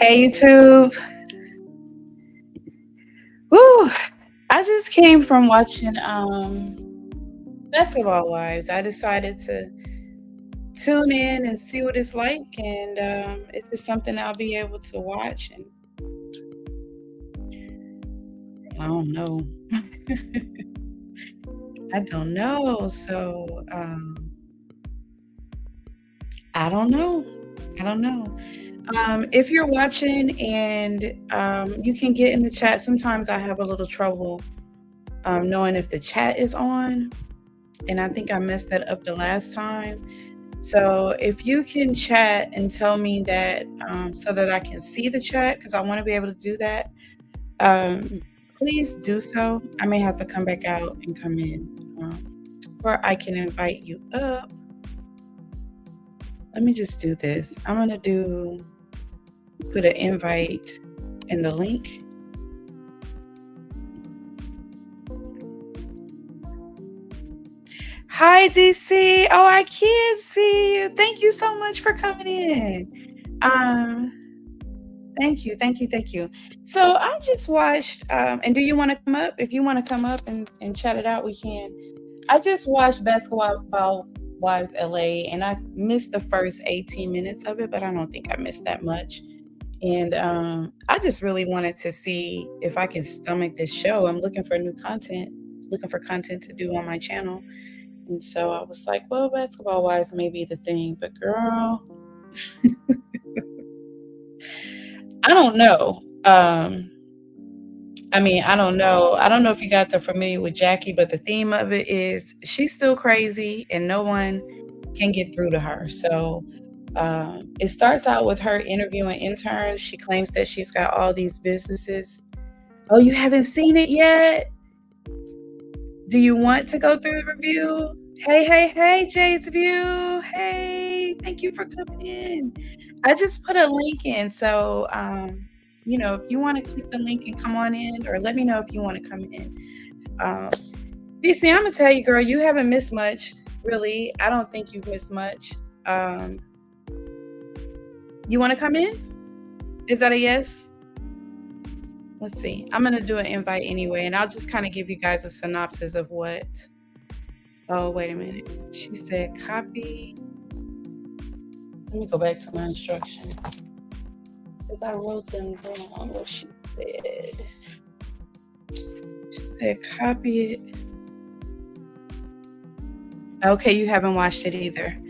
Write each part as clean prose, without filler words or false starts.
Hey YouTube. Woo! I just came from watching Basketball Wives. I decided to tune in and see what it's like and if it's something I'll be able to watch and I don't know. I don't know. So I don't know. I don't know. If you're watching and you can get in the chat, sometimes I have a little trouble knowing if the chat is on. And I think I messed that up the last time. So if you can chat and tell me that so that I can see the chat, because I want to be able to do that, um, please do so. I may have to come back out and come in, or I can invite you up. Let me just do this. I'm going to put an invite in the link. Hi, DC. Oh, I can't see you. Thank you so much for coming in. Thank you, thank you, thank you. So I just watched, and do you want to come up? If you want to come up and chat it out, we can. I just watched Basketball Wives LA, and I missed the first 18 minutes of it, but I don't think I missed that much. And I just really wanted to see if I can stomach this show. I'm looking for new content, looking for content to do on my channel. And so I was like, well, Basketball Wives may be the thing, but girl, I don't know. I don't know. I don't know if you guys are familiar with Jackie, but the theme of it is she's still crazy and no one can get through to her. So it starts out with her interviewing interns. She claims that she's got all these businesses. Oh, you haven't seen it yet? Do you want to go through the review? Hey, Jade's View. Hey, thank you for coming in. I just put a link in. So, if you want to click the link and come on in, or let me know if you want to come in. DC, I'm going to tell you, girl, you haven't missed much, really. I don't think you've missed much. You want to come in? Is that a yes? Let's see. I'm going to do an invite anyway, and I'll just kind of give you guys a synopsis of what. Oh, wait a minute. She said copy. Let me go back to my instructions. Because I wrote them down what she said. She said copy it. Okay, you haven't watched it either.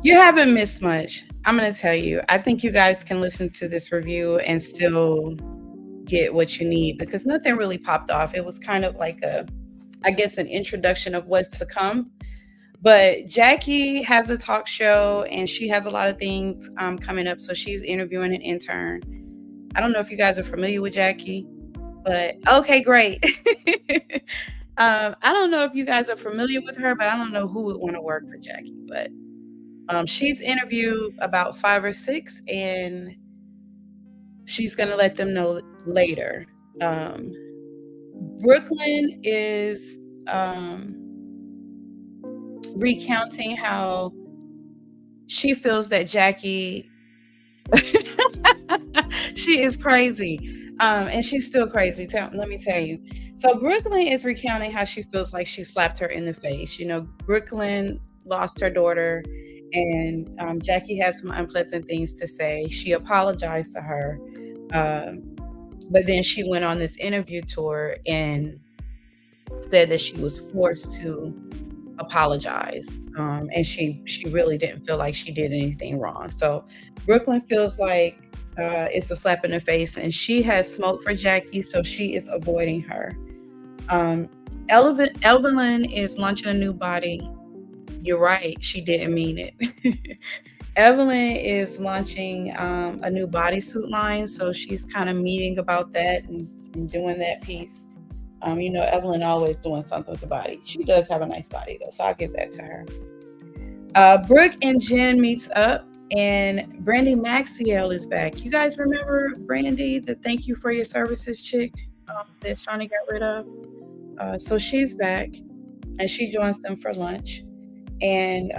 You haven't missed much. I'm going to tell you. I think you guys can listen to this review and still get what you need because nothing really popped off. It was kind of like an introduction of what's to come. But Jackie has a talk show and she has a lot of things coming up. So she's interviewing an intern. I don't know if you guys are familiar with Jackie, but okay, great. I don't know if you guys are familiar with her, but I don't know who would want to work for Jackie. But she's interviewed about 5 or 6, and she's going to let them know later. Brooklyn is recounting how she feels that Jackie, she is crazy. And she's still crazy. Let me tell you. So Brooklyn is recounting how she feels like she slapped her in the face. Brooklyn lost her daughter, and Jackie has some unpleasant things to say. She apologized to her, but then she went on this interview tour and said that she was forced to apologize, and she really didn't feel like she did anything wrong. So Brooklyn feels like it's a slap in the face, and she has smoke for Jackie, so she is avoiding her. Evelyn is launching a new body. You're right, she didn't mean it. Evelyn is launching a new bodysuit line, so she's kind of meeting about that and doing that piece. Evelyn always doing something with the body. She does have a nice body, though, so I'll give that to her. Brooke and Jen meets up, and Brandy Maxiel is back. You guys remember Brandy, the thank you for your services chick that Shawnee got rid of? So she's back, and she joins them for lunch. And,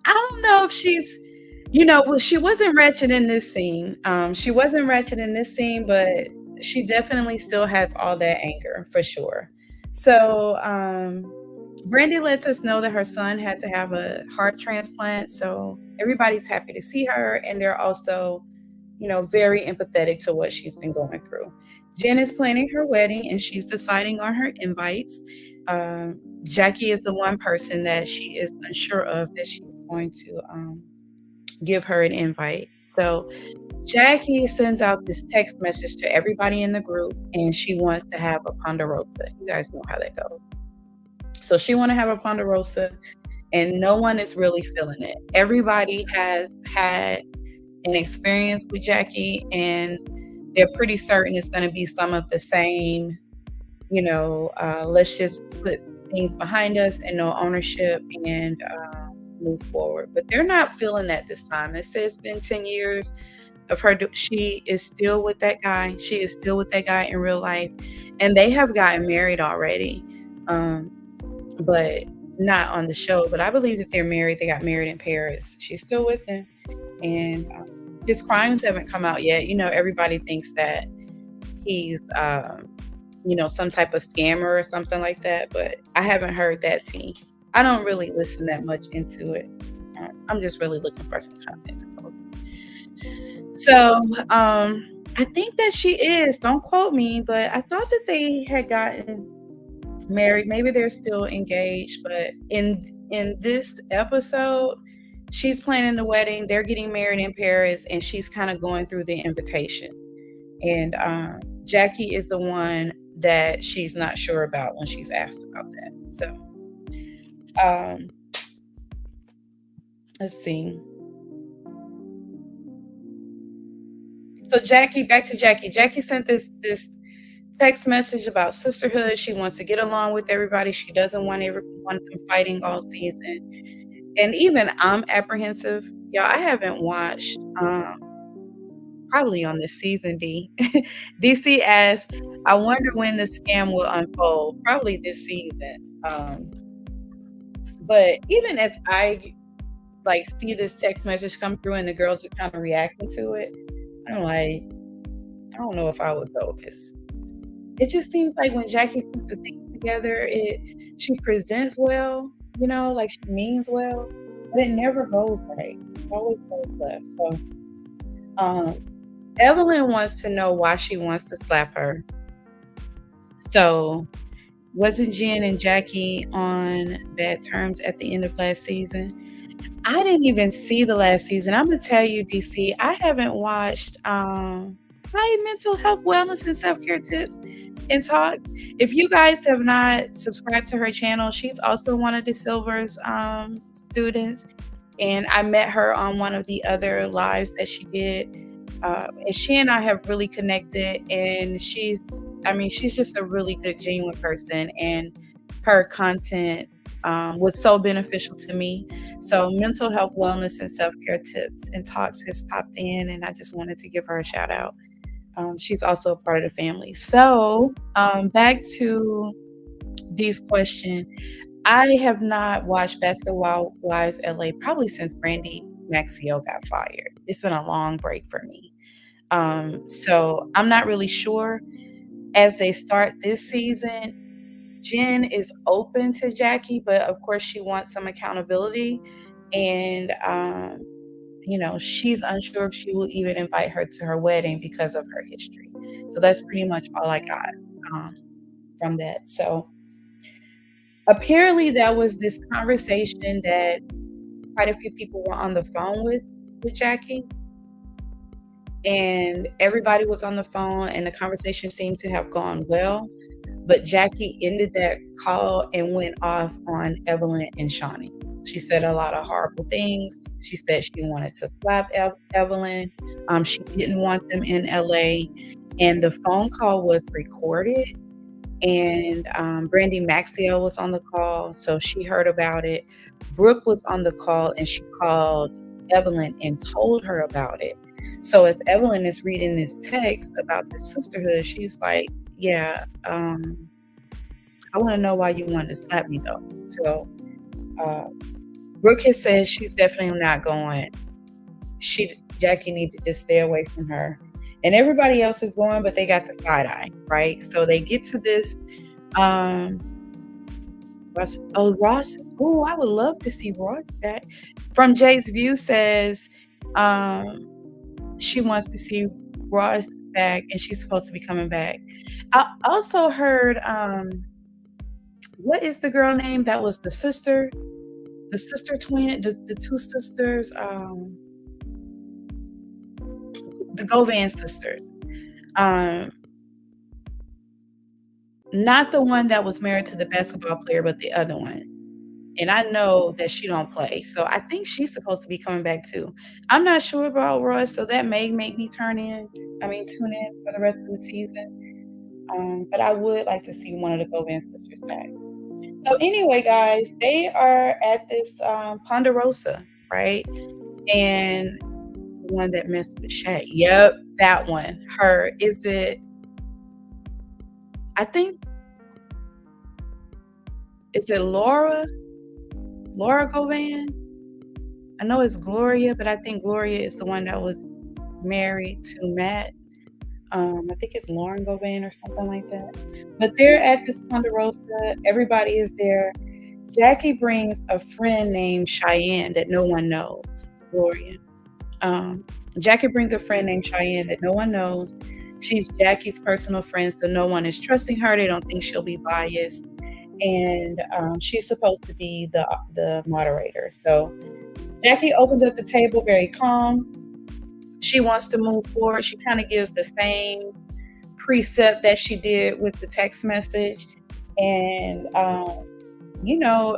I I don't know if she's, well, she wasn't ratchet in this scene. She wasn't ratchet in this scene, but she definitely still has all that anger for sure. So, Brandy lets us know that her son had to have a heart transplant. So everybody's happy to see her, and they're also, very empathetic to what she's been going through. Jen is planning her wedding, and she's deciding on her invites. Jackie is the one person that she is unsure of that she's going to give her an invite. So Jackie sends out this text message to everybody in the group, and she wants to have a ponderosa. You guys know how that goes. So she want to have a ponderosa, and no one is really feeling it. Everybody has had an experience with Jackie, and they're pretty certain it's going to be some of the same. Let's just put things behind us and no ownership and move forward. But they're not feeling that this time. They say it's been 10 years of her. She is still with that guy. She is still with that guy in real life. And they have gotten married already, but not on the show. But I believe that they're married. They got married in Paris. She's still with him. And his crimes haven't come out yet. Everybody thinks that he's some type of scammer or something like that, but I haven't heard that tea. I don't really listen that much into it. I'm just really looking for some content to post. So I think that she is, don't quote me, but I thought that they had gotten married. Maybe they're still engaged, but in this episode, she's planning the wedding. They're getting married in Paris, and she's kind of going through the invitation. And Jackie is the one that she's not sure about when she's asked about that. So, let's see. So Jackie, back to Jackie. Jackie sent this text message about sisterhood. She wants to get along with everybody. She doesn't want them fighting all season. And even I'm apprehensive. Y'all, I haven't watched probably on this season, D. DC asks, I wonder when the scam will unfold. Probably this season. But even as I see this text message come through and the girls are kind of reacting to it, I'm like, I don't know if I would go, because it just seems like when Jackie puts the things together, she presents well, like she means well, but it never goes right. It always goes left. So Evelyn wants to know why she wants to slap her. So wasn't Jen and Jackie on bad terms at the end of last season? I didn't even see the last season. I'm gonna tell you, DC, I haven't watched my mental health, wellness, and self-care tips and talk. If you guys have not subscribed to her channel, she's also one of the Silver's students, and I met her on one of the other lives that she did. And she and I have really connected, and she's just a really good, genuine person, and her content was so beneficial to me. So mental health, wellness, and self-care tips and talks has popped in, and I just wanted to give her a shout out. She's also a part of the family. So back to Dee's question. I have not watched Basketball Wives LA probably since Brandy Maxio got fired. It's been a long break for me. So I'm not really sure. As they start this season, Jen is open to Jackie, but of course she wants some accountability. And she's unsure if she will even invite her to her wedding because of her history. So that's pretty much all I got from that. So apparently there was this conversation that quite a few people were on the phone with Jackie, and everybody was on the phone, and the conversation seemed to have gone well. But Jackie ended that call and went off on Evelyn and Shawnee. She said a lot of horrible things. She said she wanted to slap Evelyn. She didn't want them in LA. And the phone call was recorded. And Brandy Maxio was on the call, so she heard about it. Brooke was on the call, and she called Evelyn and told her about it. So as Evelyn is reading this text about the sisterhood, she's like, yeah, I want to know why you wanted to slap me, though. So Brooke has said she's definitely not going. Jackie needs to just stay away from her. And everybody else is going, but they got the side eye, right? So they get to this. Um, Ross. Oh, I would love to see Ross back. From Jay's View says um, she wants to see Ross back, and she's supposed to be coming back. I also heard what is the girl name that was the sister twin, the two sisters, the Govan sisters. Um, Not the one that was married to the basketball player, but the other one. And I know that she don't play, so I think she's supposed to be coming back too. I'm not sure about Ross, so that may make me tune in for the rest of the season. But I would like to see one of the Govan sisters back. So anyway, guys, they are at this Ponderosa, right? And the one that messed with Shay. Yep, that one. Her. Is it? I think. Is it Laura? Laura Govan? I know it's Gloria, but I think Gloria is the one that was married to Matt. I think it's Lauren Govan or something like that. But they're at this Ponderosa. Everybody is there. Jackie brings a friend named Cheyenne that no one knows. Gloria. Jackie brings a friend named Cheyenne that no one knows. She's Jackie's personal friend, so no one is trusting her. They don't think she'll be biased. And she's supposed to be the moderator. So Jackie opens up the table very calm. She wants to move forward. She kind of gives the same precept that she did with the text message. And,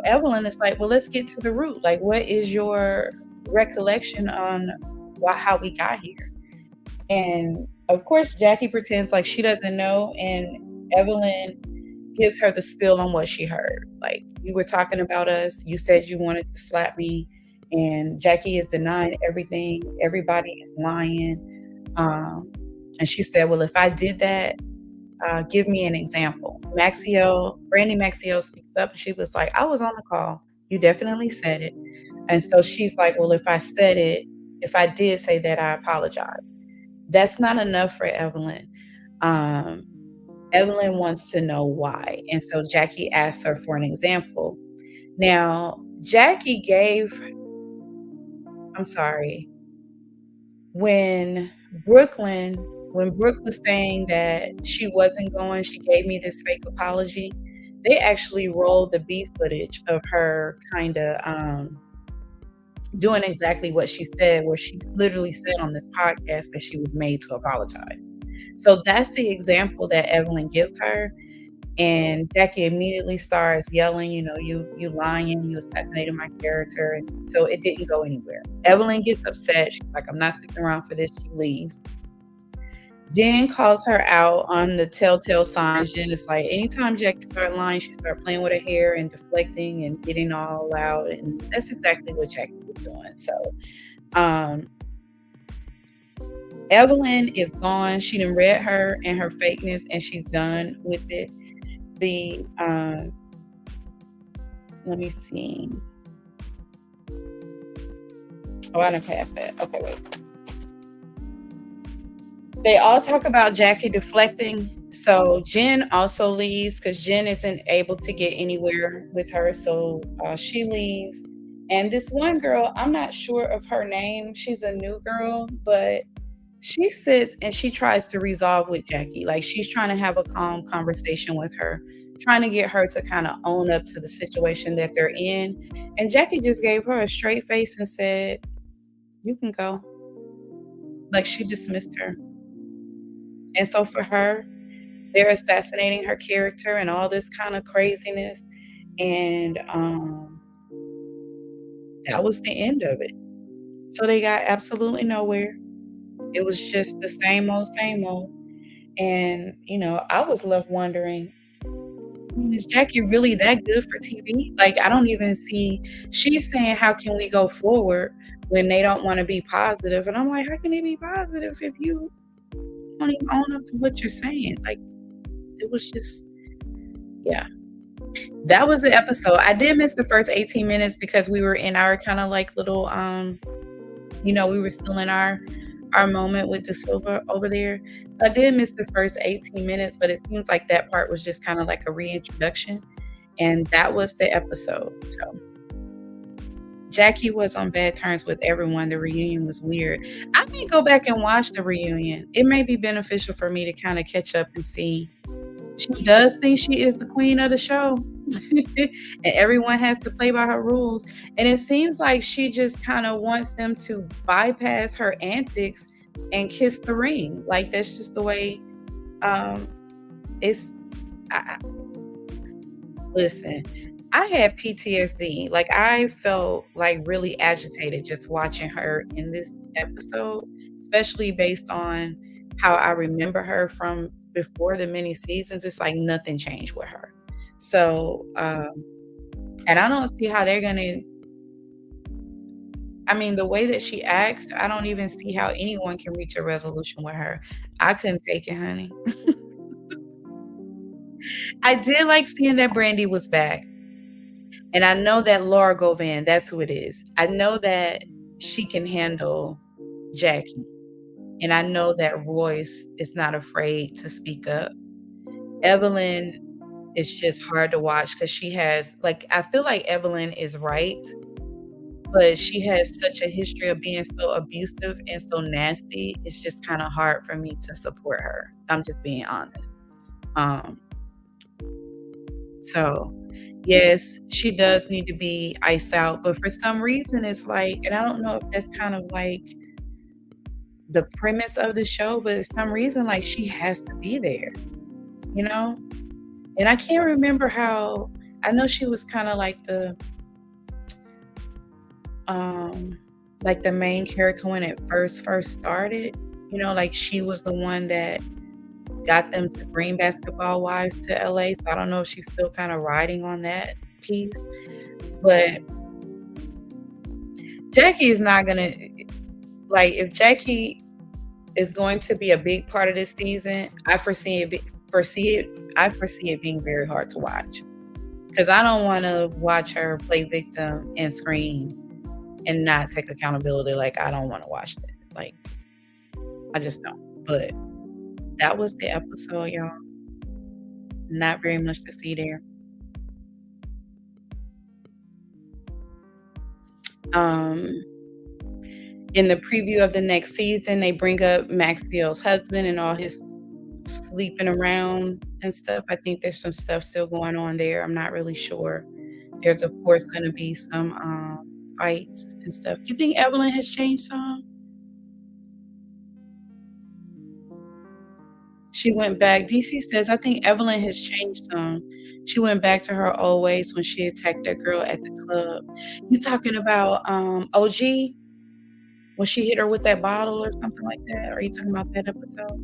Evelyn is like, well, let's get to the root. Like, what is your recollection on how we got here? And of course, Jackie pretends like she doesn't know. And Evelyn gives her the spill on what she heard. Like, you were talking about us. You said you wanted to slap me. And Jackie is denying everything. Everybody is lying. And she said, well, if I did that, give me an example. Brandy Maxiel speaks up, and she was like, I was on the call. You definitely said it. And so she's like, well, if I did say that, I apologize. That's not enough for Evelyn. Evelyn wants to know why. And so Jackie asked her for an example. Now, when Brooke was saying that she wasn't going, she gave me this fake apology. They actually rolled the B footage of her kind of doing exactly what she said, where she literally said on this podcast that she was made to apologize. So that's the example that Evelyn gives her. And Jackie immediately starts yelling, you lying, you assassinated my character. And so it didn't go anywhere. Evelyn gets upset. She's like, I'm not sticking around for this. She leaves. Jen calls her out on the telltale signs. Jen is like, anytime Jackie starts lying, she starts playing with her hair and deflecting and getting all loud. And that's exactly what Jackie was doing. So Evelyn is gone. She done read her and her fakeness, and she's done with it. Let me see. Oh, I didn't pass that. Okay, wait. They all talk about Jackie deflecting. So Jen also leaves because Jen isn't able to get anywhere with her. So she leaves. And this one girl, I'm not sure of her name. She's a new girl, but she sits and she tries to resolve with Jackie. Like, she's trying to have a calm conversation with her, trying to get her to kind of own up to the situation that they're in. And Jackie just gave her a straight face and said, you can go. Like, she dismissed her. And so for her, they're assassinating her character and all this kind of craziness. And that was the end of it. So they got absolutely nowhere. It was just the same old, same old. And, I was left wondering, is Jackie really that good for TV? Like, I don't even see, she's saying, how can we go forward when they don't want to be positive? And I'm like, how can they be positive if you don't even own up to what you're saying? Like, it was just, yeah. That was the episode. I did miss the first 18 minutes because we were in our kinda, like, little, we were still in our moment with the silver over there. So I did miss the first 18 minutes, but it seems like that part was just kinda like a reintroduction, and that was the episode. So Jackie was on bad terms with everyone. The reunion was weird. I may go back and watch the reunion. It may be beneficial for me to kinda catch up and see. She does think she is the queen of the show, and everyone has to play by her rules, and it seems like she just kinda wants them to bypass her antics and kiss the ring. Like, that's just the way, um, it's I listen, I had PTSD. Like, I felt, like, really agitated just watching her in this episode, especially based on how I remember her from before the mini seasons. It's like nothing changed with her. So, and I don't see how they're gonna I mean, the way that she acts, I don't even see how anyone can reach a resolution with her. I couldn't take it, honey. I did like seeing that Brandy was back. And I know that Laura Govan, that's who it is. I know that she can handle Jackie, and I know that Royce is not afraid to speak up. Evelyn is just hard to watch because she has like, I feel like Evelyn is right, but she has such a history of being so abusive and so nasty, it's just kinda hard for me to support her. I'm just being honest. Um, so yes, she does need to be iced out, but for some reason, it's like and I don't know if that's kind of like the premise of the show, but for some reason, like, she has to be there, you know? And I can't remember how I know she was kinda um, like the main character when it first started, like, she was the one that got them to bring Basketball Wives to LA, so I don't know if she's still kinda riding on that piece, but Jackie is not gonna like, if Jackie is going to be a big part of this season, I foresee it being very hard to watch because I don't wanna watch her play victim and scream and not take accountability, like, I don't wanna watch that, like, I just don't, but that was the episode, y'all. Not very much to see there. Um, in the preview of the next season, they bring up Maxiel's husband and all his sleeping around and stuff. I think there's some stuff still going on there. I'm not really sure. There's, of course, gonna be some, fights and stuff. You think Evelyn has changed some? She went back DC says, "I think Evelyn has changed some. She went back to her old ways when she attacked that girl at the club." You talking about, OG? When she hit her with that bottle or something like that? Are you talking about that episode?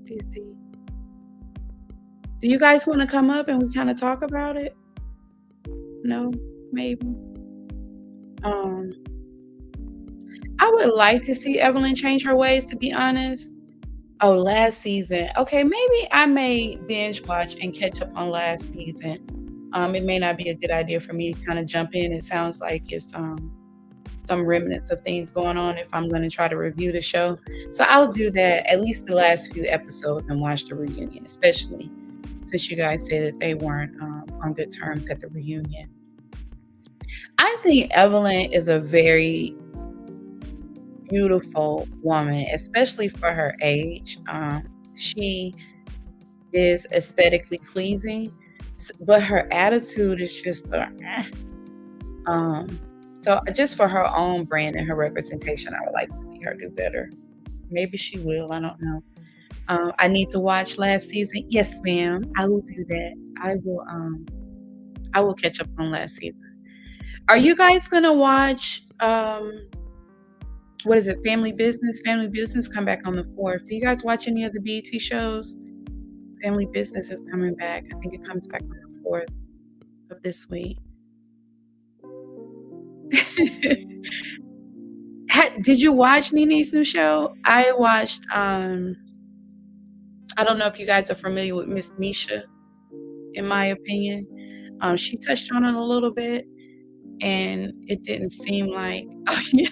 DC. Do you guys wanna come up and we kinda talk about it? No? Maybe? Um, I would like to see Evelyn change her ways, to be honest. Oh, last season. Okay, maybe I may binge watch and catch up on last season. It may not be a good idea for me to kinda jump in. It sounds like it's, some remnants of things going on if I'm gonna try to review the show. So I'll do that, at least the last few episodes, and watch the reunion, especially since you guys said that they weren't, on good terms at the reunion. I think Evelyn is a very beautiful woman, especially for her age. She is aesthetically pleasing, but her attitude is just um. So just for her own brand and her representation, I would like to see her do better. Maybe she will. I don't know. I need to watch last season. Yes, ma'am. I will do that. I will. I will catch up on last season. Are you guys gonna watch? What is it? Family Business. Family Business come back on the 4th. Do you guys watch any of the BET shows? Family Business is coming back. I think it comes back on the 4th of this week. Did you watch Nene's new show? I watched, I don't know if you guys are familiar with Miss Misha. in my opinion. She touched on it a little bit, and it didn't seem like oh, yeah.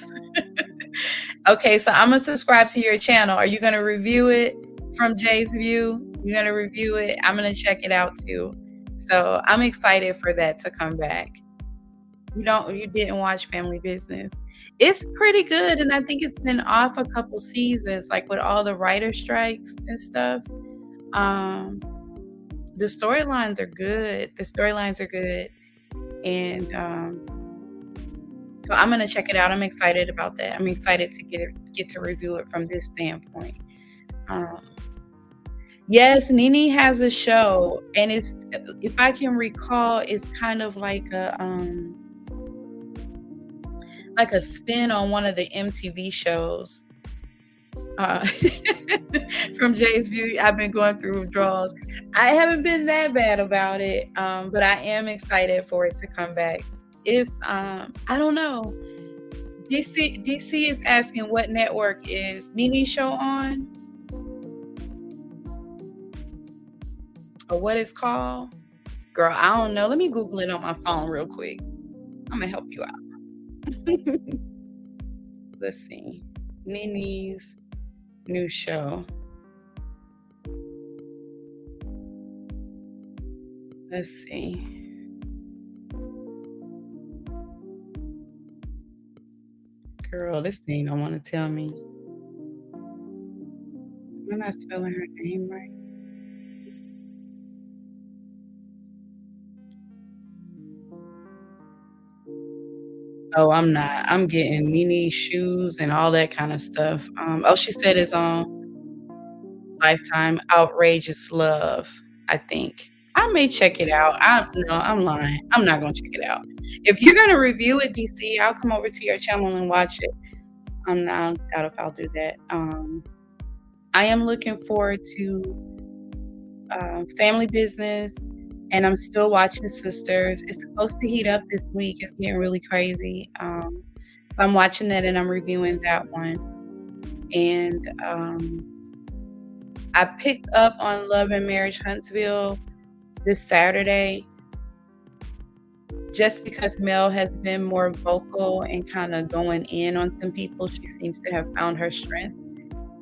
Okay, so Imma subscribe to your channel. Are you gonna review it from Jay's View? You're gonna review it? I'm gonna check it out too. So, I'm excited for that to come back. You didn't watch Family Business. It's pretty good, and I think it's been off a couple seasons, like, with all the writer strikes and stuff. Um, the storylines are good. The storylines are good, and, so I'm gonna check it out. I'm excited about that. I'm excited to get to review it from this standpoint. Um, yes, Nene has a show, and it's if I can recall, it's kind of like a spin on one of the MTV shows. Uh, from Jay's View, I've been going through withdrawals. I haven't been that bad about it, but I am excited for it to come back. It's I don't know. DC is asking what network is Nene's show on, or what it's called. Girl, I don't know. Let me Google it on my phone real quick. I'm gonna help you out. Let's see. Nene's new show. Let's see. Girl, this thing don't wanna tell me. Am I not spelling her name right? Oh, I'm not. I'm getting Nene shoes and all that kinda stuff. Oh, she said it's on Lifetime, Outrageous Love, I think. I may check it out. No, I'm lying. I'm not gonna check it out. If you're gonna review it, DC, I'll come over to your channel and watch it. I'm not doubt if I'll do that. I am looking forward to, Family Business, and I'm still watching Sisters. It's supposed to heat up this week. It's getting really crazy. I'm watching that and I'm reviewing that one. And, I picked up on Love and Marriage Huntsville this Saturday just because Mel has been more vocal and kinda going in on some people. She seems to have found her strength.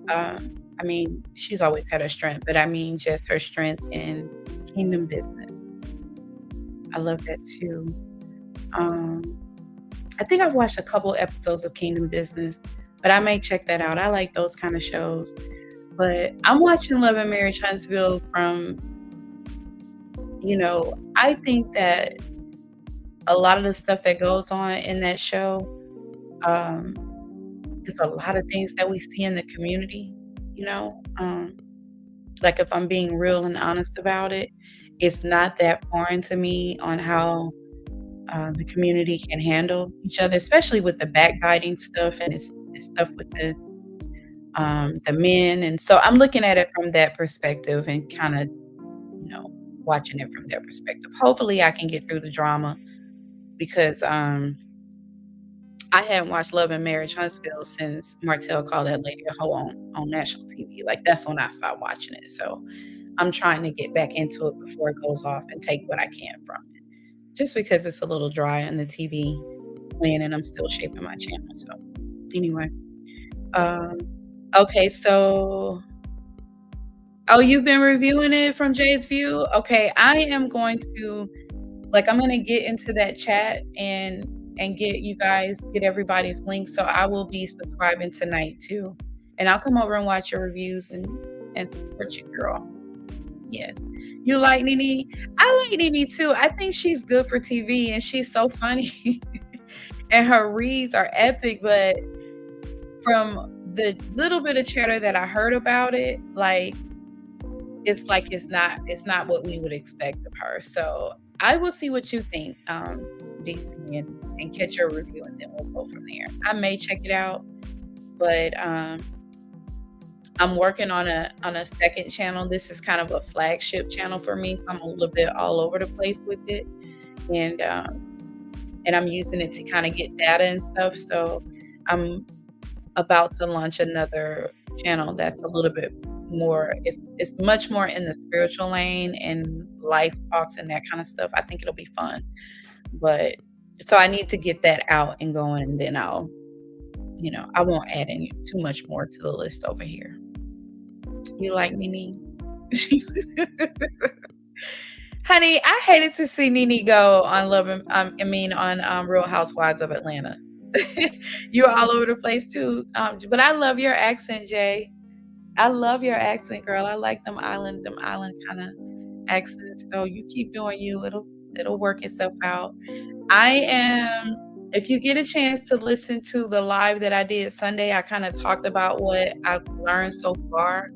I mean, she's always had her strength, but I mean just her strength in Kingdom Business. I love that too. Um, I think I've watched a couple episodes of Kingdom Business, but I may check that out. I like those kind of shows. But I'm watching Love and Marriage Huntsville from, I think that a lot of the stuff that goes on in that show, um, is a lot of things that we see in the community, you know? Like if I'm being real and honest about it, it's not that foreign to me on how the community can handle each other, especially with the backbiting stuff and this stuff with the men. And so I'm looking at it from that perspective and kind of, watching it from their perspective. Hopefully I can get through the drama because I hadn't watched Love and Marriage Huntsville since Martell called that lady a hoe on national TV. Like that's when I stopped watching it. So I'm trying to get back into it before it goes off and take what I can from it. Just because it's a little dry on the TV playing and I'm still shaping my channel. So anyway. Um, okay, so oh, you've been reviewing it from Jay's View? Okay, I am going to I'm gonna get into that chat and get everybody's links. So I will be subscribing tonight too. And I'll come over and watch your reviews and support you, girl. Yes. You like Nene? I like Nene too. I think she's good for TV and she's so funny. And her reads are epic, but from the little bit of chatter that I heard about it, it's not what we would expect of her. So I will see what you think, DC, and catch your review, and then we'll go from there. I may check it out, but I'm working on a second channel. This is kind of a flagship channel for me. So I'm a little bit all over the place with it, and I'm using it to kind of get data and stuff. So I'm about to launch another channel that's a little bit more, it's much more in the spiritual lane and life talks and that kind of stuff. I think it'll be fun. But so I need to get that out and going, and then I won't add any too much more to the list over here. You like Nene? Honey, I hated to see Nene go on Real Housewives of Atlanta. You're all over the place too. But I love your accent, Jay. I love your accent, girl. I like them island kind of accents. So you keep doing you. It'll work itself out. If you get a chance to listen to the live that I did Sunday, I kind of talked about what I've learned so far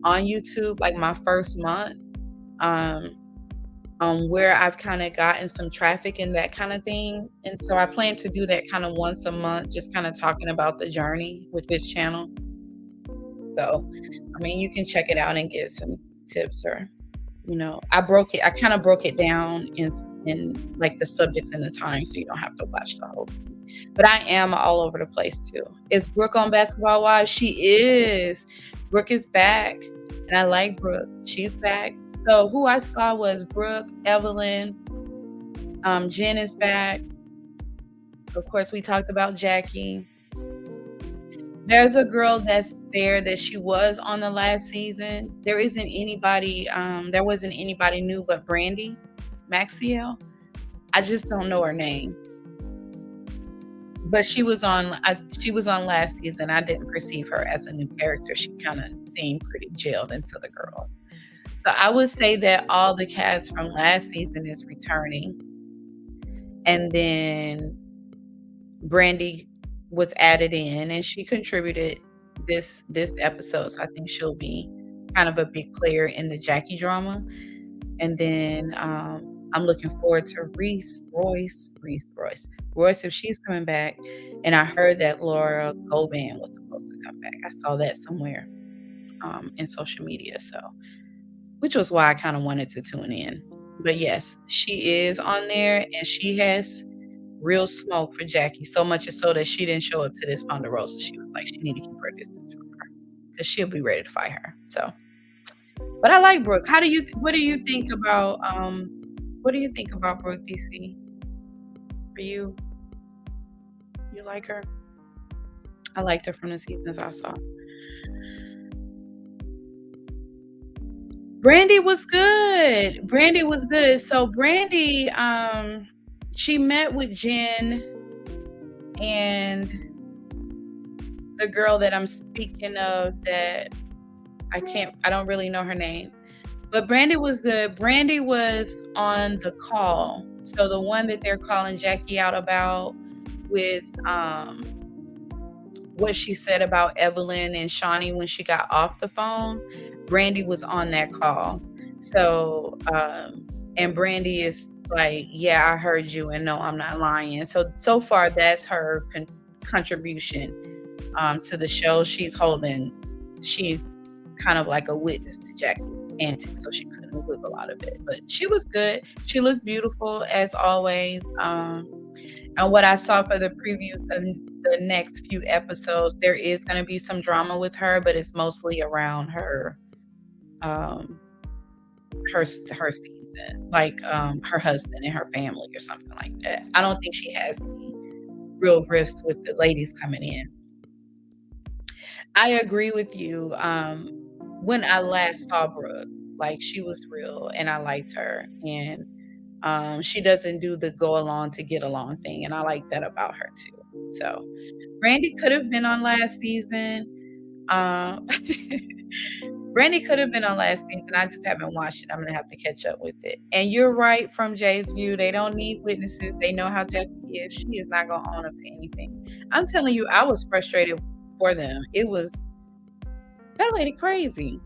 on YouTube, like my first month, where I've kind of gotten some traffic and that kind of thing. And so I plan to do that kind of once a month, just kind of talking about the journey with this channel. So, you can check it out and get some tips, or I kind of broke it down in like the subjects and the time, so you don't have to watch the whole thing. But I am all over the place too. Is Brooke on Basketball Wives? She is. Brooke is back, and I like Brooke. She's back. So who I saw was Brooke, Evelyn, Jen is back. Of course, we talked about Jackie. There's a girl that's there that she was on the last season. There wasn't anybody new but Brandy Maxiel. I just don't know her name. But she was on last season. I didn't perceive her as a new character. She kind of seemed pretty jailed into the girl. So I would say that all the cast from last season is returning. And then Brandy was added in, and she contributed this episode. So I think she'll be kind of a big player in the Jackie drama. And then I'm looking forward to Royce, if she's coming back. And I heard that Laura Govan was supposed to come back. I saw that somewhere in social media. So, which was why I kind of wanted to tune in. But yes, she is on there, and she has real smoke for Jackie. So much is so that she didn't show up to this Ponderosa. She was like, she need to keep her distance from her because she'll be ready to fight her. So, but I like Brooke. What do you think about Brooke, DC? For you like her? I liked her from the seasons I saw. Brandy was good. So Brandy, she met with Jen and the girl that I'm speaking of that I don't really know her name. But Brandy was good. Brandy was on the call. So the one that they're calling Jackie out about with what she said about Evelyn and Shawnee when she got off the phone, Brandy was on that call. So, and Brandy is like, yeah, I heard you, and no, I'm not lying. So far, that's her contribution to the show. She's kind of like a witness to Jackie's antics, so she couldn't wiggle out of it. But she was good. She looked beautiful as always. And what I saw for the preview of the next few episodes, there is going to be some drama with her, but it's mostly around her season, like her husband and her family or something like that. I don't think she has any real rifts with the ladies coming in. I agree with you. When I last saw Brooke, like, she was real and I liked her, and she doesn't do the go along to get along thing, and I like that about her too. So Brandy could have been on last season. Brandy could have been on last season. I just haven't watched it. I'm gonna have to catch up with it. And you're right, from Jay's view, they don't need witnesses. They know how Jackie is. She is not gonna own up to anything. I'm telling you, I was frustrated for them. It was that lady crazy.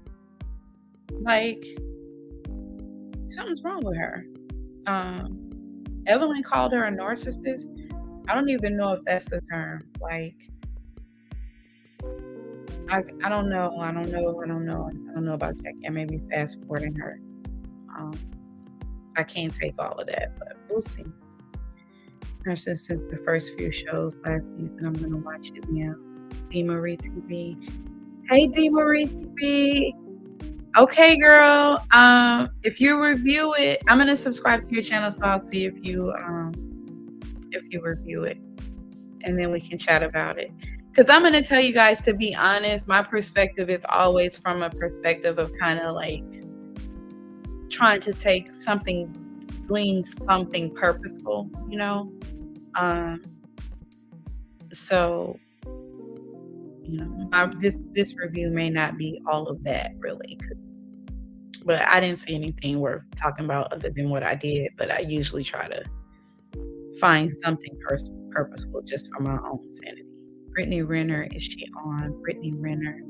Like, something's wrong with her. Evelyn called her a narcissist. I don't even know if that's the term. Like, I don't know. I don't know about Jackie. I may be fast forwarding her. I can't take all of that, but we'll see. Since the first few shows last season, I'm gonna watch it now. See Marie TV Hey, D. Marie TV. Okay, girl. If you review it, I'm gonna subscribe to your channel so I'll see if you review it, and then we can chat about it. Because I'm gonna tell you guys, to be honest, my perspective is always from a perspective of kind of like trying to take something, glean something purposeful, you know. Um, so this review may not be all of that really, but I didn't see anything worth talking about other than what I did. But I usually try to find something purposeful just for my own sanity. Brittany Renner, is she on? Brittany Renner.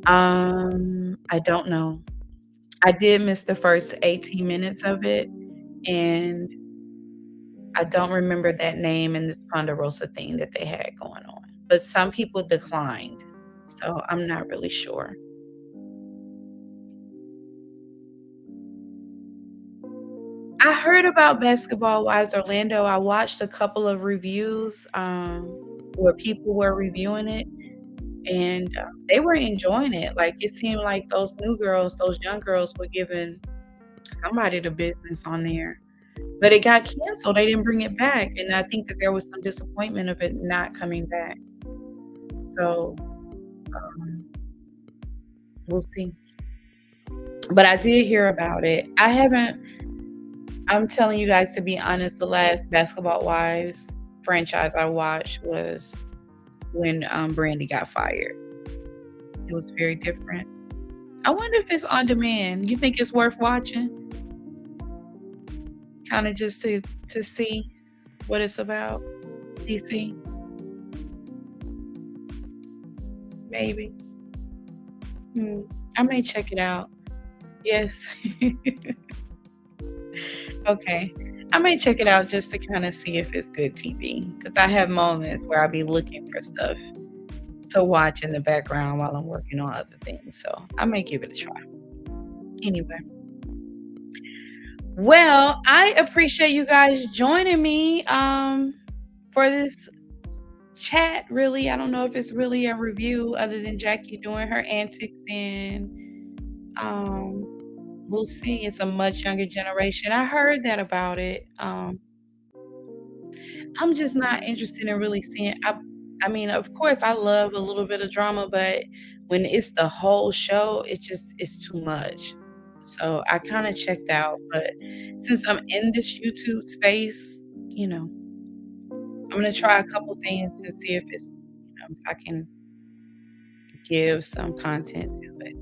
I don't know. I did miss the first 18 minutes of it, and I don't remember that name and this Ponderosa thing that they had going on. But some people declined, so I'm not really sure. I heard about Basketball Wives Orlando. I watched a couple of reviews, where people were reviewing it, and, they were enjoying it. Like, it seemed like those new girls, those young girls were giving somebody the business on there. But it got canceled, they didn't bring it back, and I think that there was some disappointment of it not coming back. So, um, we'll see. But I did hear about it. I'm telling you guys, to be honest, the last Basketball Wives franchise I watched was when, Brandy got fired. It was very different. I wonder if it's on demand. You think it's worth watching? Kinda just to see what it's about? DC? Maybe. Hmm. I may check it out. Yes. Okay. I may check it out just to kinda see if it's good TV, because I have moments where I'll be looking for stuff to watch in the background while I'm working on other things, so I may give it a try. Anyway. Well, I appreciate you guys joining me, for this chat, really. I don't know if it's really a review other than Jackie doing her antics, and, um, we'll see. It's a much younger generation. I heard that about it. I'm just not interested in really seeing. I mean, of course, I love a little bit of drama, but when it's the whole show, it's too much. So I kind of checked out. But since I'm in this YouTube space, you know, I'm gonna try a couple things to see if if I can give some content to it.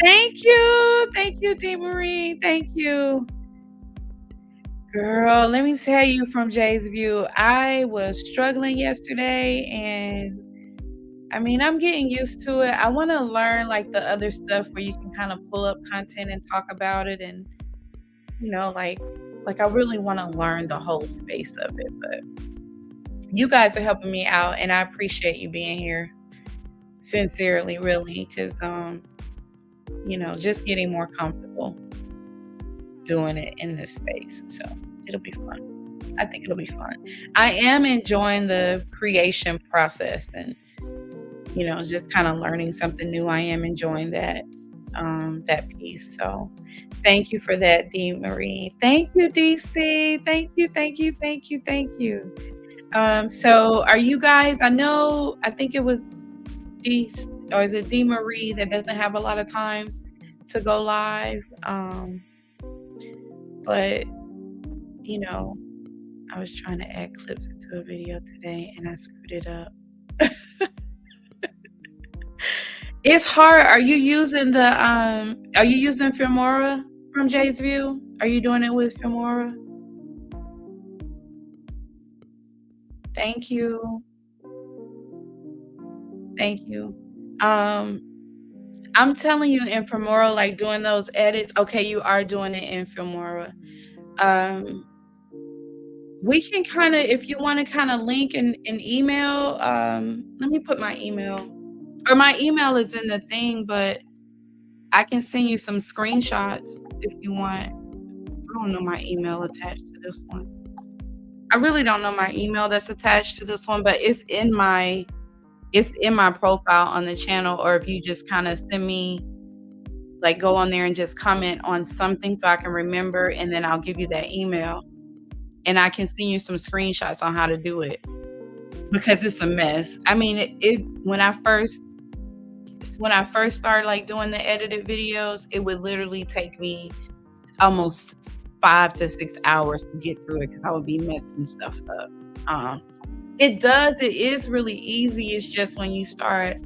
Thank you, D. Marie. Thank you. Girl, let me tell you from Jay's view, I was struggling yesterday, and I mean, I'm getting used to it. I wanna learn, like, the other stuff where you can kinda pull up content and talk about it, and, you know, I really wanna learn the whole space of it, but you guys are helping me out, and I appreciate you being here sincerely, really, 'cause, just getting more comfortable doing it in this space, so it'll be fun. I think it'll be fun. I am enjoying the creation process and, just kinda learning something new. I am enjoying that piece, so thank you for that, D. Marie. Thank you, DC. Thank you, thank you, thank you, thank you. So are you guys, I think it was D, or is it D. Marie that doesn't have a lot of time to go live? But, you know, I was trying to add clips into a video today and I screwed it up. It's hard. Are you using Filmora from Jay's View? Are you doing it with Filmora? Thank you. Thank you. Um, I'm telling you, in Filmora, like doing those edits. Okay, you are doing it in Filmora. Um, we can kind of, if you want to kind of link an email, let me put my email, or my email is in the thing, but I can send you some screenshots if you want. I don't know my email attached to this one. I really don't know my email that's attached to this one, but it's in my It's in my profile on the channel, or if you just kinda send me like, go on there and just comment on something so I can remember, and then I'll give you that email, and I can send you some screenshots on how to do it, because it's a mess. I mean, it when I first started, like, doing the edited videos, it would literally take me almost 5 to 6 hours to get through it because I would be messing stuff up. Um, it is really easy, it's just when you start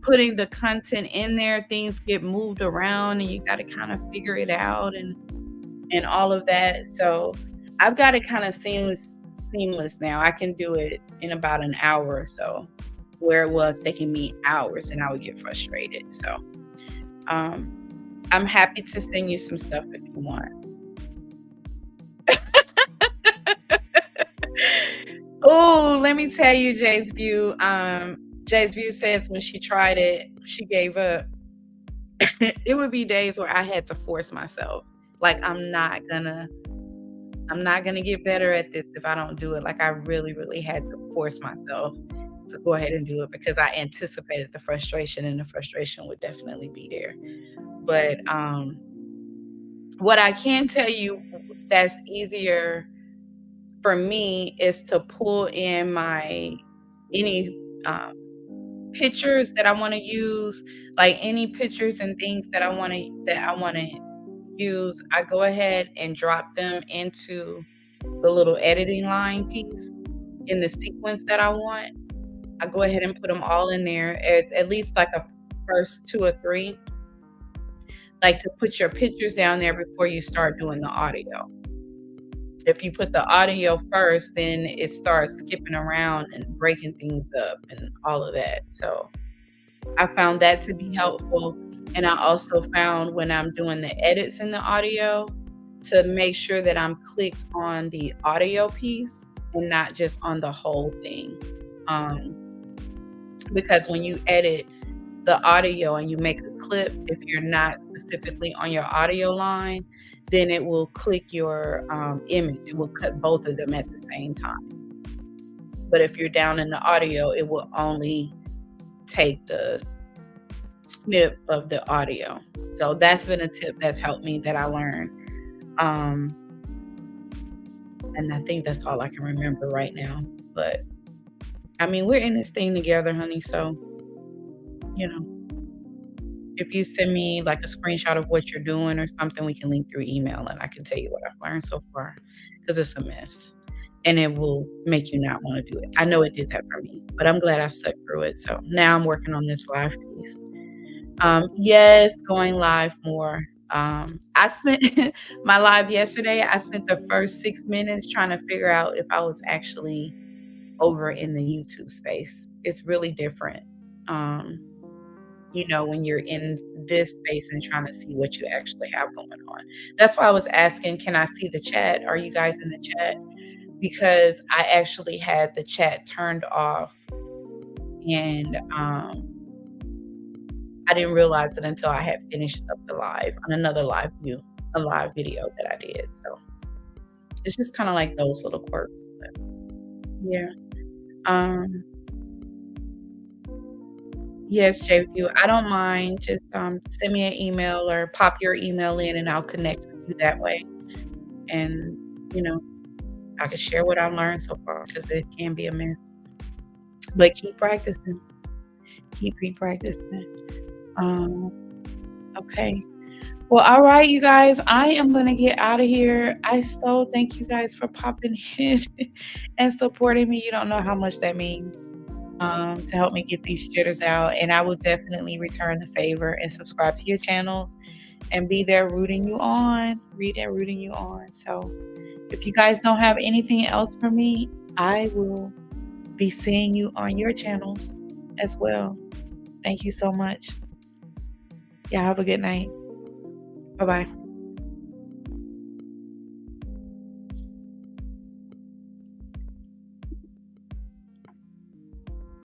putting the content in there, things get moved around and you gotta kinda figure it out and all of that. So I've got it kinda seamless now. I can do it in about an hour or so, where it was taking me hours and I would get frustrated. So um, I'm happy to send you some stuff if you want. Oh, let me tell you, Jay's View says when she tried it, she gave up. It would be days where I had to force myself. Like, I'm not gonna get better at this if I don't do it. Like, I really, really had to force myself to go ahead and do it because I anticipated the frustration, and the frustration would definitely be there. But what I can tell you that's easier for me is to pull in my any pictures that I want to use, like any pictures and things that I want to use. I go ahead and drop them into the little editing line piece in the sequence that I want. I go ahead and put them all in there as at least like a first 2 or 3, like to put your pictures down there before you start doing the audio. If you put the audio first, then it starts skipping around and breaking things up and all of that. So I found that to be helpful. And I also found when I'm doing the edits in the audio to make sure that I'm clicked on the audio piece and not just on the whole thing. Um, because when you edit the audio and you make a clip, if you're not specifically on your audio line, then it will click your image. It will cut both of them at the same time. But if you're down in the audio, it will only take the snip of the audio. So that's been a tip that's helped me that I learned. Um, and I think that's all I can remember right now. But I mean, we're in this thing together, honey. So, you know, if you send me like a screenshot of what you're doing or something, we can link through email and I can tell you what I've learned so far because it's a mess and it will make you not want to do it. I know it did that for me, but I'm glad I stuck through it. So now I'm working on this live piece. Yes, going live more. I spent my live yesterday. I spent the first 6 minutes trying to figure out if I was actually over in the YouTube space. It's really different. Um, when you're in this space and trying to see what you actually have going on. That's why I was asking, can I see the chat? Are you guys in the chat? Because I actually had the chat turned off and I didn't realize it until I had finished up the live on another a live video that I did. So it's just kind of like those little quirks. But yeah. Um, yes, JView, I don't mind. Just send me an email or pop your email in and I'll connect with you that way. And, you know, I can share what I've learned so far because it can be a mess. But keep practicing. Keep practicing. Um, okay. Well, all right, you guys, I am going to get out of here. I so thank you guys for popping in and supporting me. You don't know how much that means to help me get these jitters out. And I will definitely return the favor and subscribe to your channels and be there rooting you on, rooting you on. So if you guys don't have anything else for me, I will be seeing you on your channels as well. Thank you so much. Yeah, have a good night. Bye-bye.